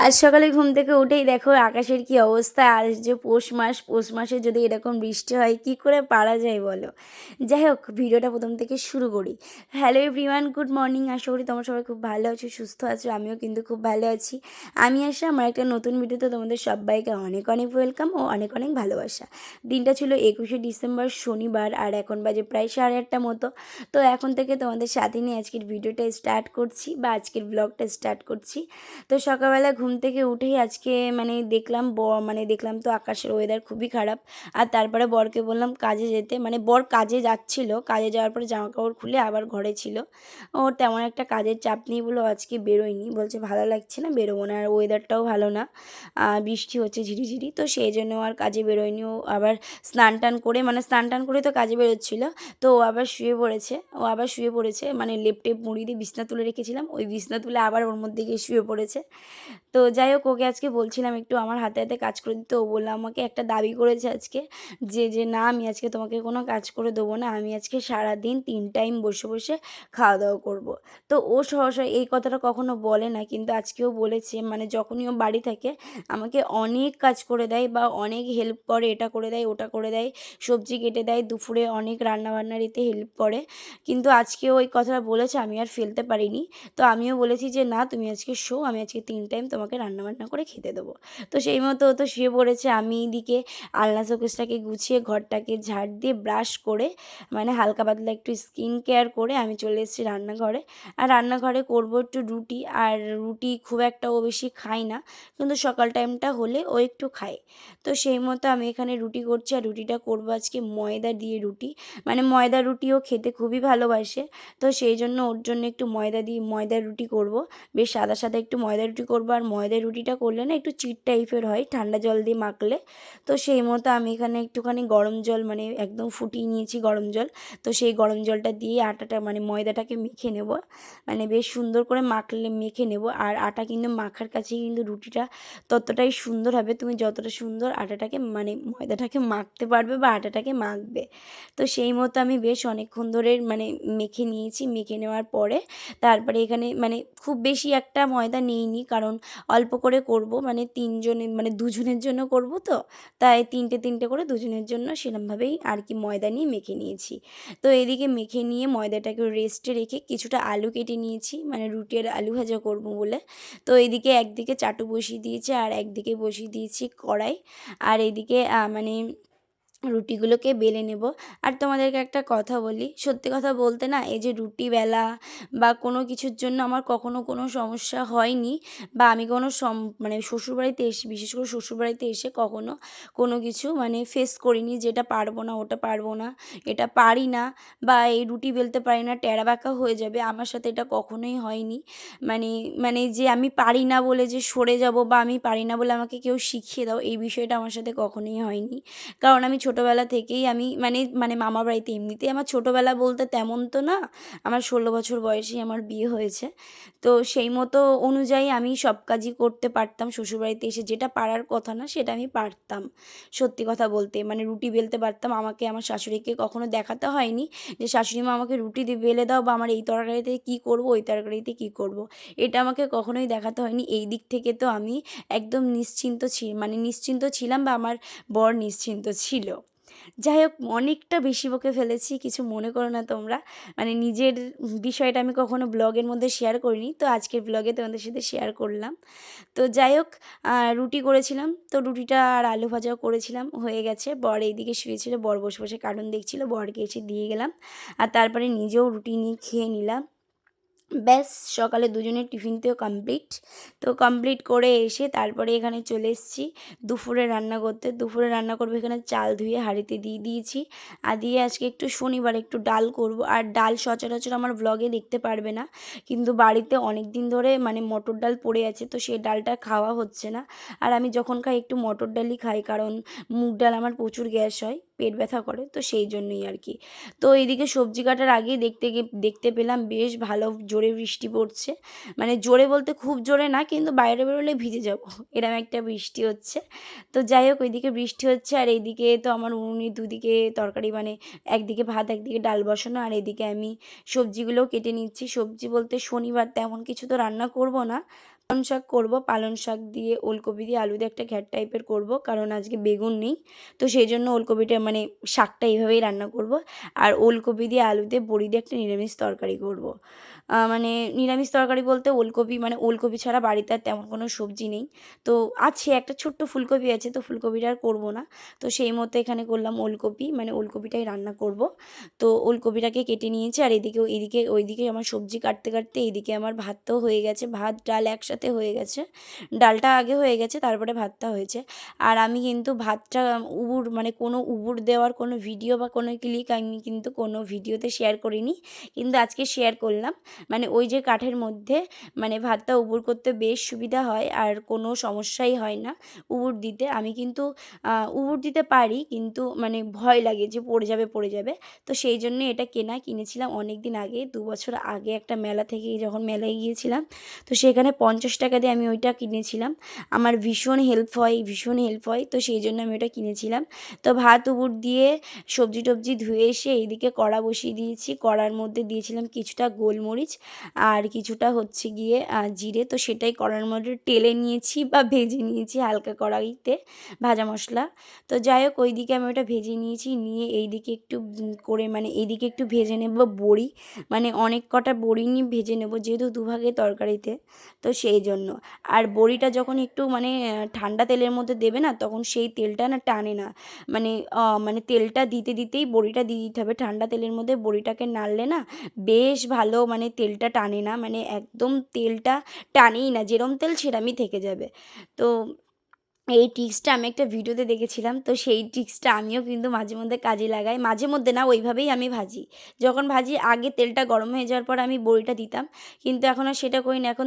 আজ সকালে ঘুম থেকে উঠেই দেখো আকাশের কি অবস্থা। আর যে পৌষ মাসে যদি এরকম বৃষ্টি হয় কি করে পারা যায় বলো। যাই হোক, ভিডিওটা প্রথম থেকে শুরু করি। Hello everyone, good morning. আশা করি তোমরা সবাই খুব ভালো আছো, সুস্থ আছো। আমিও কিন্তু খুব ভালো আছি। আমি আসা আমার একটা নতুন ভিডিওতে তোমাদের সবাইকে অনেক অনেক ওয়েলকাম ও অনেক অনেক ভালোবাসা। দিনটা ছিল 21শে ডিসেম্বর, শনিবার, আর এখন বাজে প্রায় 8:30 মতো। তো এখন থেকে তোমাদের সাথে নিয়ে আজকের ভিডিওটা স্টার্ট করছি বা আজকের ব্লগটা স্টার্ট করছি। তো সকালবেলা ঘুম থেকে উঠেই আজকে দেখলাম তো আকাশের ওয়েদার খুবই খারাপ। আর তারপরে বরকে বললাম কাজে যেতে, মানে বর কাজে যাচ্ছিল, কাজে যাওয়ার পরে জামা কাপড় খুলে আবার ঘরে ছিল। ওর তেমন একটা কাজের চাপ নেই বলে আজকে বেরোয়নি, বলছে ভালো লাগছে না, বেরোবো না। আর ওয়েদারটাও ভালো না, বৃষ্টি হচ্ছে ঝিরিঝিরি, তো সেই জন্য আর কাজে বেরোয়নি। ও আবার স্নান টান করে তো কাজে বেরোচ্ছিল। তো ও আবার শুয়ে পড়েছে, মানে লেপ টেপ মুড়ি দিয়ে বিছনা তুলে রেখেছিলাম, ওই বিছনা তুলে আবার ওর মধ্যে গিয়ে শুয়ে পড়েছে। তো যাই হোক, ওকে আজকে বলছিলাম একটু আমার হাতে হাতে কাজ করে দিতে। ও বললো, আমাকে একটা দাবি করেছে আজকে, যে না, আমি আজকে তোমাকে কোনো কাজ করে দেবো না, আমি আজকে সারাদিন 3 টাইম বসে বসে খাওয়া দাওয়া করবো। তো ও সহসা এই কথাটা কখনো বলে না, কিন্তু আজকেও বলেছে। মানে যখনই ও বাড়ি থাকে আমাকে অনেক কাজ করে দেয় বা অনেক হেল্প করে, এটা করে দেয় ওটা করে দেয়, সবজি কেটে দেয়, দুপুরে অনেক রান্নাবান্নার এতে হেল্প করে। কিন্তু আজকেও ওই কথাটা বলেছে, আমি আর ফেলতে পারিনি। তো আমিও বলেছি যে না, তুমি আজকে শো, আমি আজকে 3 টাইম তোমাকে রান্নাবান্না করে খেতে দেবো। তো সেই মতো ও তো শুয়ে পড়েছে। আমি এদিকে আলনা শোকেসটাকে গুছিয়ে ঘরটাকে ঝাড় দিয়ে ব্রাশ করে, মানে হালকা পাতলা একটু স্কিন কেয়ার করে আমি চলে এসেছি রান্নাঘরে। আর রান্নাঘরে করবো একটু রুটি। আর রুটি খুব একটা ও বেশি খায় না, কিন্তু সকাল টাইমটা হলে ও একটু খায়। তো সেই মতো আমি এখানে রুটি করছি, আর রুটিটা করবো আজকে ময়দা দিয়ে রুটি। মানে ময়দা রুটিও খেতে খুবই ভালোবাসে। তো সেই জন্য ওর জন্য একটু ময়দার রুটি করব। বেশ সাদা সাদা একটু ময়দা রুটি করবো। আর ময়দার রুটিটা করলে না একটু চিট টাইপের হয় ঠান্ডা জল দিয়ে মাখলে। তো সেই মতো আমি এখানে একটুখানি গরম জল, মানে একদম ফুটিয়ে নিয়েছি গরম জল। তো সেই গরম জলটা দিয়ে আটাটা, মানে ময়দাটাকে মেখে নেব। মানে বেশ সুন্দর করে মেখে নেব। আর আটা কিন্তু মাখার কাছে কিন্তু রুটিটা ততটাই সুন্দর হবে, তুমি যতটা সুন্দর আটাটাকে, মানে ময়দাটাকে মাখতে পারবে বা আটাটাকে মাখবে। তো সেই মতো আমি বেশ অনেকক্ষণ ধরে মানে মেখে নিয়েছি। মেখে নেওয়ার পরে তারপরে এখানে, মানে খুব বেশি একটা ময়দা নিইনি, কারণ অল্প করে করব, মানে দুজনের জন্য করব। তো তাই তিনটে তিনটে করে দুজনের জন্য সেরকমভাবেই আর কি ময়দা নিয়ে মেখে নিয়েছি। তো এদিকে মেখে নিয়ে ময়দাটাকে রেস্টে রেখে কিছুটা আলু কেটে নিয়েছি, মানে রুটি আর আলু ভাজা করব বলে। তো এদিকে একদিকে চাটু বসিয়ে দিয়েছি আর একদিকে বসিয়ে দিয়েছি কড়াই। আর এদিকে মানে রুটিগুলোকে বেলে নেব। আর তোমাদেরকে একটা কথা বলি, সত্যি কথা বলতে না, এই যে রুটি বেলা বা কোনো কিছুর জন্য আমার কখনো কোনো সমস্যা হয়নি, বা আমি কোনো মানে শ্বশুরবাড়িতে এসে, বিশেষ করে শ্বশুরবাড়িতে এসে কখনো কোনো কিছু মানে ফেস করিনি, যেটা পারবো না, ওটা পারবো না, এটা পারি না, বা এই রুটি বেলতে পারি না, টেরা বাঁকা হয়ে যাবে। আমার সাথে এটা কখনোই হয়নি। মানে মানে যে আমি পারি না বলে যে সরে যাব, বা আমি পারি না বলে আমাকে কেউ শিখিয়ে দাও, এই বিষয়টা আমার সাথে কখনোই হয়নি। কারণ আমি ছোটোবেলা থেকেই আমি মানে মামার বাড়িতে এমনিতেই আমার ছোটোবেলা বলতে তেমন তো না, আমার 16 বছর বয়সেই আমার বিয়ে হয়েছে। তো সেই মতো অনুযায়ী আমি সব কাজই করতে পারতাম। শ্বশুরবাড়িতে এসে যেটা পারার কথা না সেটা আমি পারতাম, সত্যি কথা বলতে। মানে রুটি বেলতে পারতাম। আমাকে আমার শাশুড়িকে কখনো দেখাতে হয়নি যে শাশুড়ি মা আমাকে রুটি দিয়ে বেলে দাও, বা আমার এই তরকারিতে কী করবো, ওই তরকারিতে কী করবো, এটা আমাকে কখনোই দেখাতে হয়নি। এই দিক থেকে তো আমি একদম নিশ্চিন্ত ছিলাম, বা আমার বর নিশ্চিন্ত ছিল। যাই হোক, অনেকটা বেশি বকে ফেলেছি, কিছু মনে করো না তোমরা। মানে নিজের বিষয়টা আমি কখনো ব্লগের মধ্যে শেয়ার করিনি, তো আজকের ব্লগে তোমাদের সাথে শেয়ার করলাম। তো যাই হোক, রুটি করেছিলাম, তো রুটিটা আর আলু ভাজাও করেছিলাম, হয়ে গেছে। বর এইদিকে শুয়েছিল, বর বসে বসে কার্টুন দেখছিল, বরকে এসে দিয়ে গেলাম। আর তারপরে নিজেও রুটি নিয়ে খেয়ে নিলাম। ব্যাস, সকালে দুজনের টিফিনতেও কমপ্লিট। তো কমপ্লিট করে এসে তারপরে এখানে চলে এসেছি দুপুরে রান্না করতে। দুপুরে রান্না করবো, এখানে চাল ধুয়ে হাঁড়িতে দিয়ে দিয়েছি। আর দিয়ে আজকে একটু শনিবার একটু ডাল করব। আর ডাল সচরাচর আমার ব্লগে দেখতে পারবে না, কিন্তু বাড়িতে অনেক দিন ধরে মানে মটর ডাল পড়ে আছে, তো সেই ডালটা খাওয়া হচ্ছে না। আর আমি যখন খাই একটু মটর ডালই খাই, কারণ মুগ ডাল আমার প্রচুর গ্যাস হয়, পেট ব্যথা করে, তো সেই জন্যই আর কি। তো এইদিকে সবজি কাটার আগেই দেখতে পেলাম বেশ ভালো জোরে বৃষ্টি পড়ছে। মানে জোরে বলতে খুব জোরে না, কিন্তু বাইরে বেরোলে ভিজে যাব এরকম একটা বৃষ্টি হচ্ছে। তো যাই হোক, ওইদিকে বৃষ্টি হচ্ছে, আর এইদিকে তো আমার উনুনের দুদিকে তরকারি, মানে একদিকে ভাত একদিকে ডাল বসানো, আর এদিকে আমি সবজিগুলোও কেটে নিচ্ছি। সবজি বলতে শনিবার তেমন কিছু তো রান্না করব না, পালং শাক করব, পালং শাক দিয়ে ওলকপি দিয়ে আলু দিয়ে একটা ঘ্যাট টাইপের করব, কারণ আজকে বেগুন নেই। তো সেই জন্য ওলকপিটা মানে শাকটা এইভাবেই রান্না করব। আর ওলকপি দিয়ে আলু দিয়ে বড়ি দিয়ে একটা নিরামিষ তরকারি করব। মানে নিরামিষ তরকারি বলতে ওলকপি, মানে ওলকপি ছাড়া বাড়িতে আর তেমন কোনো সবজি নেই। তো আছে একটা ছোট্ট ফুলকপি আছে, তো ফুলকপিটা আর করব না। তো সেই মতো এখানে করলাম ওলকপি, মানে ওলকপিটাই রান্না করব। তো ওলকপিটাকে কেটে নিয়েছি, আর এদিকে ওইদিকে আমার সবজি কাটতে কাটতে এইদিকে আমার ভাতও হয়ে গেছে, ভাত ডাল একসাথে হয়ে গেছে। ডালটা আগে হয়ে গেছে, তারপরে ভাতটা হয়েছে। আর আমি কিন্তু ভাতটা মানে কোনো উবুর দেওয়ার কোনো ভিডিও বা কোনো ক্লিক আমি কিন্তু কোনো ভিডিওতে শেয়ার করিনি, কিন্তু আজকে শেয়ার করলাম। মানে ওই যে কাঠের মধ্যে মানে ভাতটা উবুর করতে বেশ সুবিধা হয়, আর কোনো সমস্যাই হয় না উবুর দিতে। আমি কিন্তু উবুর দিতে পারি, কিন্তু মানে ভয় লাগে যে পড়ে যাবে। তো সেই জন্য এটা কিনেছিলাম অনেক দিন আগে, 2 বছর আগে একটা মেলা থেকে, যখন মেলায় গিয়েছিলাম তো সেখানে 50 টাকা দিয়ে আমি ওইটা কিনেছিলাম। আমার ভীষণ হেল্প হয়, তো সেই জন্য আমি ওটা কিনেছিলাম। তো ভাত উবুর দিয়ে সবজি টবজি ধুয়ে এসে এইদিকে কড়া বসিয়ে দিয়েছি। কড়ার মধ্যে দিয়েছিলাম কিছুটা গোলমরিচ আর কিছুটা হচ্ছে গিয়ে জিরে। তো সেটাই কড়ার মধ্যে টেলে নিয়েছি বা ভেজে নিয়েছি হালকা কড়াইতে, ভাজা মশলা। তো যাই হোক ওইদিকে আমি ওটা ভেজে নিয়েছি, নিয়ে এইদিকে একটু করে মানে এইদিকে একটু ভেজে নেব বড়ি, মানে অনেক কটা বড়ি নিয়ে ভেজে নেব, যেহেতু দুভাগে তরকারিতে, তো সেই জন্য। আর বড়িটা যখন একটু মানে ঠান্ডা তেলের মধ্যে দেবে না, তখন সেই তেলটা না টানে না, মানে মানে তেলটা দিতে দিতেই বড়িটা দিয়ে দিতে হবে। ঠান্ডা তেলের মধ্যে বড়িটাকে নাড়লে না বেশ ভালো মানে তেলটা টানে না, মানে একদম তেলটা টানেই না, যেরম তেল সেরমই থেকে যাবে। তো এই ট্রিক্সটা আমি একটা ভিডিওতে দেখেছিলাম, তো সেই ট্রিক্সটা আমিও কিন্তু মাঝে মধ্যে কাজে লাগাই। মাঝে মধ্যে না, ওইভাবেই আমি ভাজি। যখন ভাজি আগে তেলটা গরম হয়ে যাওয়ার পর আমি বড়িটা দিতাম, কিন্তু এখন আর সেটা করি না। এখন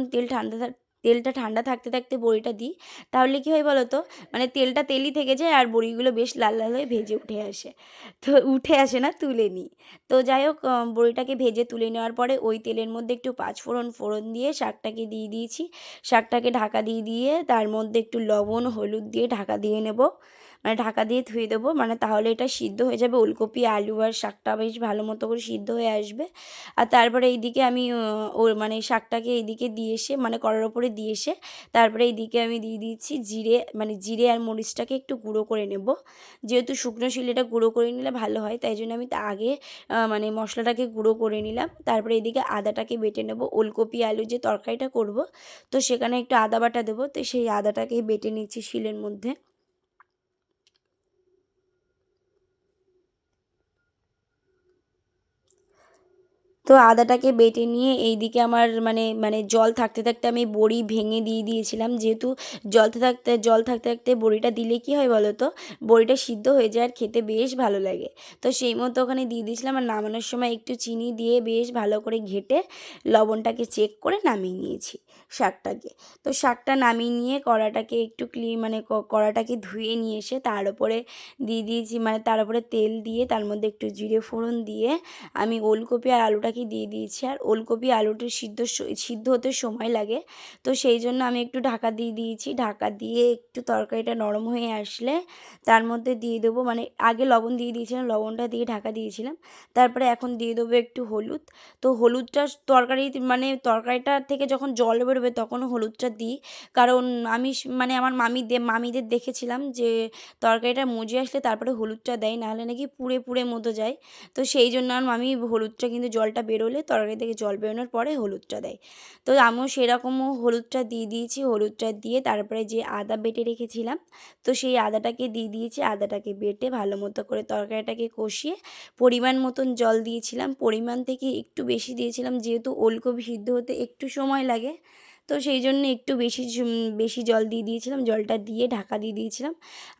তেলটা ঠান্ডা থাকতে থাকতে বড়িটা দিই। তাহলে কী হয় বলো তো, মানে তেলটা তেলই থেকে যায় আর বড়িগুলো বেশ লাল লাল হয়ে ভেজে উঠে আসে। তো উঠে আসে না, তুলে নিই। তো যাই হোক বড়িটাকে ভেজে তুলে নেওয়ার পরে ওই তেলের মধ্যে একটু পাঁচফোড়ন দিয়ে শাকটাকে দিয়ে দিয়েছি। শাকটাকে ঢাকা দিয়ে তার মধ্যে একটু লবণ হলুদ দিয়ে ঢাকা দিয়ে নেব, মানে ঢাকা দিয়ে ধুয়ে দেবো, মানে তাহলে এটা সিদ্ধ হয়ে যাবে। ওলকপি আলু আর শাকটা বেশ ভালো মতো করে সিদ্ধ হয়ে আসবে। আর তারপরে এইদিকে আমি ওর মানে শাকটাকে এইদিকে দিয়ে এসে, মানে কড়ার ওপরে দিয়ে এসে তারপরে এইদিকে আমি দিয়ে দিচ্ছি জিরে, মানে জিরে আর মরিচটাকে একটু গুঁড়ো করে নেব। যেহেতু শুকনো শিলে গুঁড়ো করে নিলে ভালো হয়, তাই জন্য আমি আগে মানে মশলাটাকে গুঁড়ো করে নিলাম। তারপরে এদিকে আদাটাকে বেটে নেব, ওলকপি আলু যে তরকারিটা করব, তো সেখানে একটু আদা বাটা দেবো, তো সেই আদাটাকেই বেটে নিচ্ছি শিলের মধ্যে। তো আদাটাকে বেটে নিয়ে এইদিকে আমার মানে জল থাকতে থাকতে আমি বড়ি ভেঙে দিয়ে দিয়েছিলাম, যেহেতু জল থাকতে থাকতে বড়িটা দিলে কী হয় বলো তো, বড়িটা সিদ্ধ হয়ে যায় আর খেতে বেশ ভালো লাগে। তো সেই মতো ওখানে দিয়ে দিয়েছিলাম, আর নামানোর সময় একটু চিনি দিয়ে বেশ ভালো করে ঘেঁটে লবণটাকে চেক করে নামিয়ে নিয়েছি শাকটাকে। তো শাকটা নামিয়ে নিয়ে কড়াটাকে একটু মানে কড়াটাকে ধুয়ে নিয়ে এসে তার উপরে দিয়ে দিয়েছি, মানে তার উপরে তেল দিয়ে তার মধ্যে একটু জিরে ফোড়ন দিয়ে আমি ওলকপি আর আলুটাকে দিয়ে দিয়েছি। আর ওলকপি আলুটা সিদ্ধ হতে সময় লাগে, তো সেই জন্য আমি একটু ঢাকা দিয়ে দিয়েছি। ঢাকা দিয়ে একটু তরকারিটা নরম হয়ে আসলে তার মধ্যে দিয়ে দেবো, মানে আগে লবণ দিয়ে দিয়েছিলাম, লবণটা দিয়ে ঢাকা দিয়েছিলাম। তারপরে এখন দিয়ে দেবো একটু হলুদ। তো হলুদটা মানে তরকারিটা থেকে যখন জল বেরোবে তখন হলুদটা দিই, কারণ আমি মানে আমার মামিদের দেখেছিলাম যে তরকারিটা মজে আসলে তারপরে হলুদটা দেয়, নাহলে নাকি পুড়ে পুড়ে মতো যায়। তো সেই জন্য আর মামি হলুদটা কিন্তু জলটা বেরোলে তরকারি থেকে জল বেরোনোর পরে হলুদটা দেয়। তো আমিও সেরকমও হলুদটা দিয়ে দিয়েছি। হলুদটা দিয়ে তারপরে যে আদা বেটে রেখেছিলাম, তো সেই আদাটাকে দিয়ে দিয়েছি। আদাটাকে বেটে ভালো মতো করে তরকারিটাকে কষিয়ে পরিমাণ মতন জল দিয়েছিলাম। পরিমাণ থেকে একটু বেশি দিয়েছিলাম, যেহেতু ওলকপি সিদ্ধ হতে একটু সময় লাগে, তো সেই জন্য একটু বেশি জল দিয়ে দিয়েছিলাম। জলটা দিয়ে ঢাকা দিয়ে দিয়েছিলাম।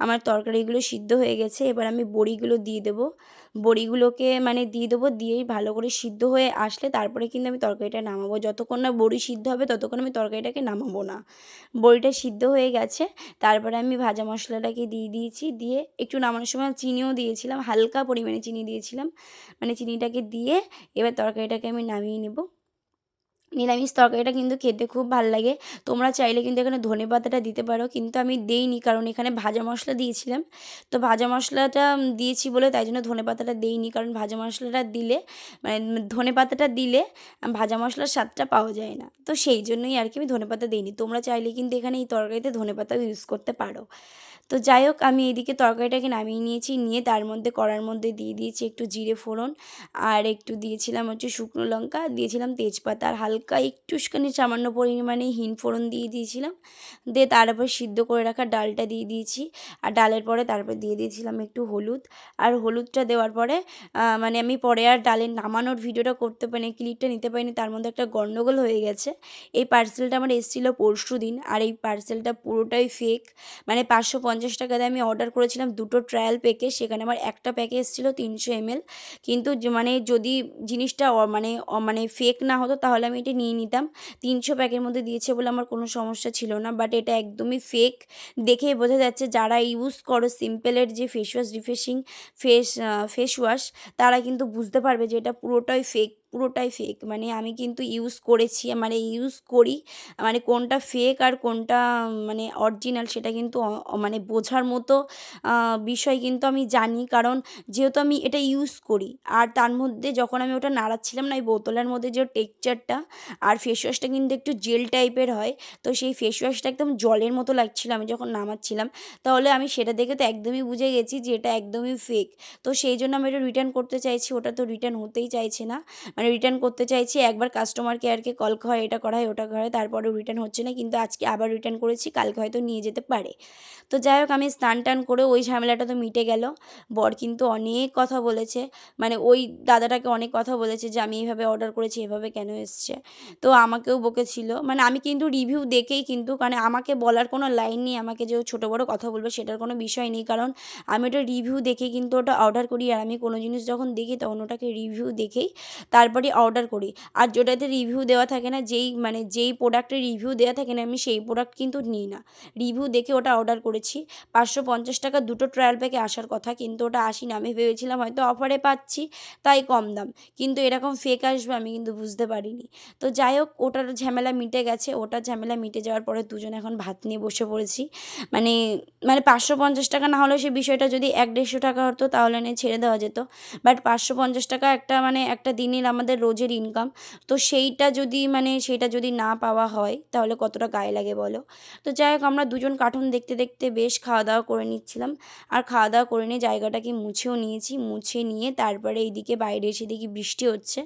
আমার তরকারিগুলো সিদ্ধ হয়ে গেছে, এবার আমি বড়িগুলো দিয়ে দেবো। বড়িগুলোকে মানে দিয়ে দেবো, দিয়েই ভালো করে সিদ্ধ হয়ে আসলে তারপরে কিন্তু আমি তরকারিটা নামাবো। যতক্ষণ না বড়ি সিদ্ধ হবে ততক্ষণ আমি তরকারিটাকে নামাবো না। বড়িটা সিদ্ধ হয়ে গেছে, তারপরে আমি ভাজা মশলাটাকে দিয়ে দিয়েছি, দিয়ে একটু নামানোর সময় চিনিও দিয়েছিলাম, হালকা পরিমাণে চিনি দিয়েছিলাম। মানে চিনিটাকে দিয়ে এবার তরকারিটাকে আমি নামিয়ে নেব। নিরামিষ তরকারিটা কিন্তু খেতে খুব ভাল লাগে। তোমরা চাইলে কিন্তু এখানে ধনেপাতাটা দিতে পারো, কিন্তু আমি দেইনি কারণ এখানে ভাজা মশলা দিয়েছিলাম। তো ভাজা মশলাটা দিয়েছি বলে তাই জন্য ধনেপাতাটা দেইনি, কারণ ভাজা মশলাটা দিলে মানে ধনেপাতাটা দিলে ভাজা মশলার স্বাদটা পাওয়া যায় না। তো সেই জন্যই আর কি আমি ধনেপাতা দেইনি। তোমরা চাইলে কিন্তু এখানে এই তরকারিতে ধনেপাতাও ইউজ করতে পারো। তো যাই হোক, আমি এইদিকে তরকারিটাকে নামিয়ে নিয়েছি, নিয়ে তার মধ্যে কড়ার মধ্যে দিয়ে দিয়েছি একটু জিরে ফোড়ন, আর একটু দিয়েছিলাম হচ্ছে শুকনো লঙ্কা, দিয়েছিলাম তেজপাতা, আর হালকা একটুখানি সামান্য পরিমাণে হিং ফোড়ন দিয়ে দিয়েছিলাম। দিয়ে তারপর সিদ্ধ করে রাখা ডালটা দিয়ে দিয়েছি, আর ডালের পরে তারপর দিয়ে দিয়েছিলাম একটু হলুদ। আর হলুদটা দেওয়ার পরে মানে আমি পরে আর ডালের নামানোর ভিডিওটা করতে পারিনি, ক্লিপটা নিতে পারিনি, তার মধ্যে একটা গন্ডগোল হয়ে গেছে। এই পার্সেলটা আমার এসেছিলো পরশুদিন, আর এই পার্সেলটা পুরোটাই ফেক। মানে 550 টাকা দিয়ে আমি অর্ডার করেছিলাম দুটো ট্রায়াল প্যাকে, সেখানে আমার একটা প্যাকে এসেছিলো 300 ml। কিন্তু মানে যদি জিনিসটা মানে ফেক না হতো তাহলে আমি এটা নিয়ে নিতাম। 300 প্যাকের মধ্যে দিয়েছে বলে আমার কোনো সমস্যা ছিল না, বাট এটা একদমই ফেক। দেখেই বোঝা যাচ্ছে যারা ইউজ করো সিম্পলের যে face wash refreshing face wash, তারা কিন্তু বুঝতে পারবে যে এটা পুরোটাই ফেক, পুরোটাই ফেক। মানে আমি কিন্তু ইউজ করেছি, মানে ইউজ করি, মানে কোনটা ফেক আর কোনটা মানে অরিজিনাল সেটা কিন্তু মানে বোঝার মতো বিষয় কিন্তু আমি জানি, কারণ যেহেতু আমি এটা ইউজ করি। আর তার মধ্যে যখন আমি ওটা নাড়াচ্ছিলাম না, এই বোতলের মধ্যে যে টেক্সচারটা, আর ফেস ওয়াশটা কিন্তু একটু জেল টাইপের হয়, তো সেই ফেস ওয়াশটা একদম জলের মতো লাগছিল আমি যখন নামাচ্ছিলাম। তাহলে আমি সেটা দেখে তো একদমই বুঝে গেছি যে এটা একদমই ফেক। তো সেই জন্য আমি এটা রিটার্ন করতে চাইছি, ওটা তো রিটার্ন হতেই চাইছে না। মানে রিটার্ন করতে চাইছি, একবার কাস্টমার কেয়ারকে কল হয়, এটা করা হয় ওটা করা হয়, তারপরেও রিটার্ন হচ্ছে না। কিন্তু আজকে আবার রিটার্ন করেছি, কালকে হয়তো নিয়ে যেতে পারে। তো যাই হোক, আমি স্নান টান করে ওই ঝামেলাটা তো মিটে গেল। বর কিন্তু অনেক কথা বলেছে, মানে ওই দাদাটাকে অনেক কথা বলেছে যে আমি এইভাবে অর্ডার করেছি, এভাবে কেন এসছে। তো আমাকেও বকেছিল, মানে আমি কিন্তু রিভিউ দেখেই কিন্তু, কারণ আমাকে বলার কোনো লাইন নেই, আমাকে যে ছোটো বড়ো কথা বলবে সেটার কোনো বিষয় নেই, কারণ আমি ওটা রিভিউ দেখে কিন্তু ওটা অর্ডার করি। আর আমি কোনো জিনিস যখন দেখি তখন ওটাকে রিভিউ দেখেই তারপরে অর্ডার করি। আর যেটাতে রিভিউ দেওয়া থাকে না, যেই প্রোডাক্টের রিভিউ দেওয়া থাকে না, আমি সেই প্রোডাক্ট কিন্তু নিই না। রিভিউ দেখে ওটা অর্ডার করেছি। 550 টাকা দুটো ট্রায়াল প্যাকে আসার কথা, কিন্তু ওটা আসেনি। আমি ভেবেছিলাম হয়তো অফারে পাচ্ছি তাই কম দাম, কিন্তু এরকম ফেক আসবে আমি কিন্তু বুঝতে পারিনি। তো যাই হোক, ওটার ঝামেলা মিটে গেছে। ওটার ঝামেলা মিটে যাওয়ার পরে দুজনে এখন ভাত নিয়ে বসে পড়েছি। মানে মানে 550 টাকা না হলেও সে বিষয়টা যদি 100-150 টাকা হতো তাহলে নিয়ে ছেড়ে দেওয়া যেত। বাট 550 টাকা একটা মানে একটা দিনের আমাদের রোজের ইনকাম। তো সেইটা যদি না পাওয়া হয় তাহলে কতটা গায়ে লাগে বলো। তো যাই হোক, আমরা দুজন কার্টুন দেখতে দেখতে বেশ খাওয়া দাওয়া করে নিচ্ছিলাম। আর খাওয়া দাওয়া করে নিয়ে জায়গাটাকে মুছেও নিয়েছি, মুছে নিয়ে তারপরে এইদিকে বাইরে এসে দেখি বৃষ্টি হচ্ছে।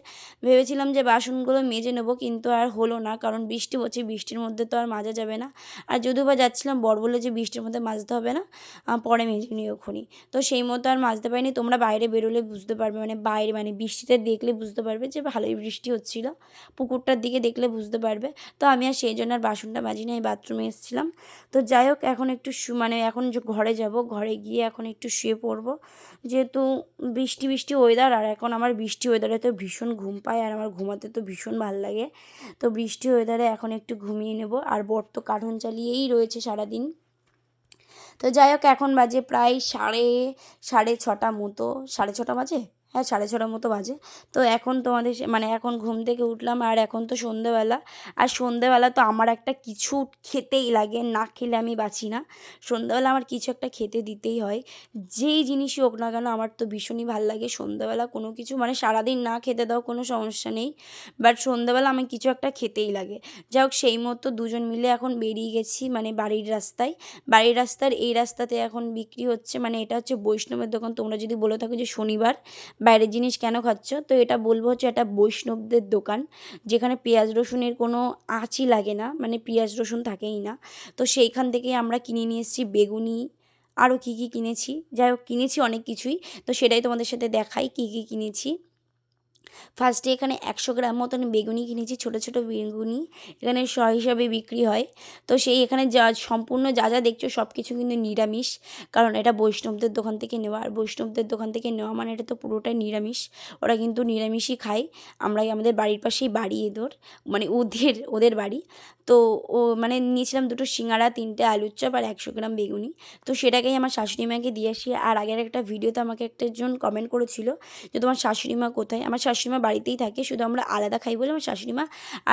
ভেবেছিলাম যে বাসনগুলো মেজে নেবো, কিন্তু আর হলো না, কারণ বৃষ্টি হচ্ছে, বৃষ্টির মধ্যে তো আর মাজা যাবে না। আর যদিও বা যাচ্ছিলাম, বর বললো যে বৃষ্টির মধ্যে মাজতে হবে না, পরে মেজে নিও এক্ষুনি। তো সেই মতো আর মাজতে পারিনি। তোমরা বাইরে বেরোলে বুঝতে পারবে, মানে বাইরে মানে বৃষ্টিটা দেখলে বুঝতে পারবে যে ভালোই বৃষ্টি হচ্ছিলো, পুকুরটার দিকে দেখলে বুঝতে পারবে। তো আমি আর সেই জন্য আর বাসনটা মাজি না, এই বাথরুমে এসেছিলাম। তো যাই হোক, এখন একটু মানে এখন যে ঘরে যাব, ঘরে গিয়ে এখন একটু শুয়ে পড়বো, যেহেতু বৃষ্টি বৃষ্টি ওয়েদার। আর এখন আমার বৃষ্টি ওয়েদারে তো ভীষণ ঘুম পায়, আর আমার ঘুমাতে তো ভীষণ ভালো লাগে। তো বৃষ্টি ওয়েদারে এখন একটু ঘুমিয়ে নেব। আর বর তো কার্টুন চালিয়েই রয়েছে সারাদিন। তো যাই হোক, এখন বাজে প্রায় সাড়ে ছটা মতো, সাড়ে ছটা বাজে, হ্যাঁ সাড়ে ছটার মতো বাজে। তো এখন তোমাদের মানে এখন ঘুম থেকে উঠলাম, আর এখন তো সন্ধেবেলা। আর সন্ধেবেলা তো আমার একটা কিছু খেতেই লাগে, না খেলে আমি বাঁচি না। সন্ধেবেলা আমার কিছু একটা খেতে দিতেই হয়, যেই জিনিসই হোক না কেন। আমার তো ভীষণই ভাল লাগে সন্ধেবেলা কোনো কিছু, মানে সারাদিন না খেতে দাও কোনো সমস্যা নেই, বাট সন্ধেবেলা আমি কিছু একটা খেতেই লাগে। যাই হোক, সেই মতো দুজন মিলে এখন বেরিয়ে গেছি, মানে বাড়ির রাস্তার এই রাস্তাতে এখন বিক্রি হচ্ছে, মানে এটা হচ্ছে বৈষ্ণবের দোকান। তোমরা যদি বলে থাকো যে শনিবার বাইরের জিনিস কেন খাচ্ছ, তো এটা বলবো হচ্ছে এটা বৈষ্ণবদের দোকান, যেখানে পেঁয়াজ রসুনের কোনো আঁচই লাগে না, মানে পেঁয়াজ রসুন থাকেই না। তো সেইখান থেকেই আমরা কিনে নিয়ে এসেছি বেগুনি, আরও কী কী কিনেছি, যাই হোক কিনেছি অনেক কিছুই। তো সেটাই তোমাদের সাথে দেখাই কী কী কিনেছি। ফার্স্টে এখানে 100 গ্রাম মতন বেগুনি কিনেছি, ছোটো ছোটো বেগুনি, এখানে শ হিসাবে বিক্রি হয়। তো সেই এখানে সম্পূর্ণ যা যা দেখছো সব কিছু কিন্তু নিরামিষ, কারণ এটা বৈষ্ণবদের দোকান থেকে নেওয়া। আর বৈষ্ণবদের দোকান থেকে নেওয়া মানে এটা তো পুরোটাই নিরামিষ, ওরা কিন্তু নিরামিষই খায়। আমরাই আমাদের বাড়ির পাশেই বাড়ি মানে ওদের বাড়ি। তো মানে নিয়েছিলাম 2টো সিঙ্গাড়া, 3টে আলুর চপ আর 100 গ্রাম বেগুনি। তো সেটাকেই আমার শাশুড়ি মাকে দিয়ে আসি। আর আগের একটা ভিডিওতে আমাকে একজন কমেন্ট করেছিল যে তোমার শাশুড়ি মা কোথায়? আমার শাশুড়ি মা বাড়িতেই থাকে, শুধু আমরা আলাদা খাই বলে আমার শাশুড়ি মা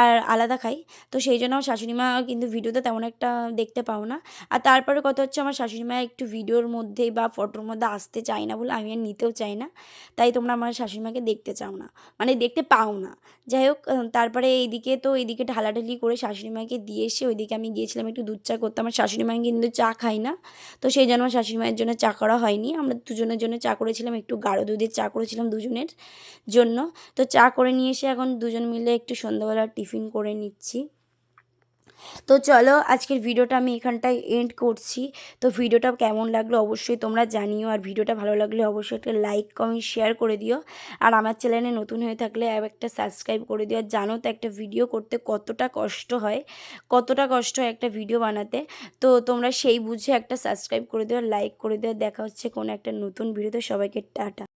আর আলাদা খাই। তো সেই জন্য আমার শাশুড়ি মা কিন্তু ভিডিওতে তেমন একটা দেখতে পাও না। আর তারপরে কথা হচ্ছে, আমার শাশুড়ি মা একটু ভিডিওর মধ্যে বা ফটোর মধ্যে আসতে চায় না বলে আমি আর নিতেও চাই না। তাই তোমরা আমার শাশুড়ি মাকে দেখতে চাও না, মানে দেখতে পাও না। যাই হোক, তারপরে এইদিকে ঢালাঢালি করে শাশুড়ি মাকে দিয়ে এসে ওইদিকে আমি গিয়েছিলাম একটু দুধ চা করতে। আমার শাশুড়ি মা কিন্তু চা খায় না, তো সেই জন্য আমার শাশুড়ি মায়ের জন্য চা করা হয়নি। আমরা দুজনের জন্য চা করেছিলাম, একটু গাঢ় দুধের চা করেছিলাম দুজনের জন্য। তো চা করে নিয়ে এসে এখন দুজন মিলে একটু সন্ধ্যাবেলা টিফিন করে নিচ্ছি। তো চলো, আজকের ভিডিওটা আমি এখানটায় এন্ড করছি। তো ভিডিওটা কেমন লাগলো অবশ্যই তোমরা জানিও, আর ভিডিওটা ভালো লাগলে অবশ্যই একটা লাইক কমেন্ট শেয়ার করে দিও। আর আমার চ্যানেলে নতুন হয়ে থাকলে একটা সাবস্ক্রাইব করে দিও। আর জানো তো একটা ভিডিও করতে কতটা কষ্ট হয়, একটা ভিডিও বানাতে। তো তোমরা সেই বুঝে একটা সাবস্ক্রাইব করে দিও, লাইক করে দিও। দেখা হচ্ছে কোনো একটা নতুন ভিডিওতে। সবাইকে টাটা।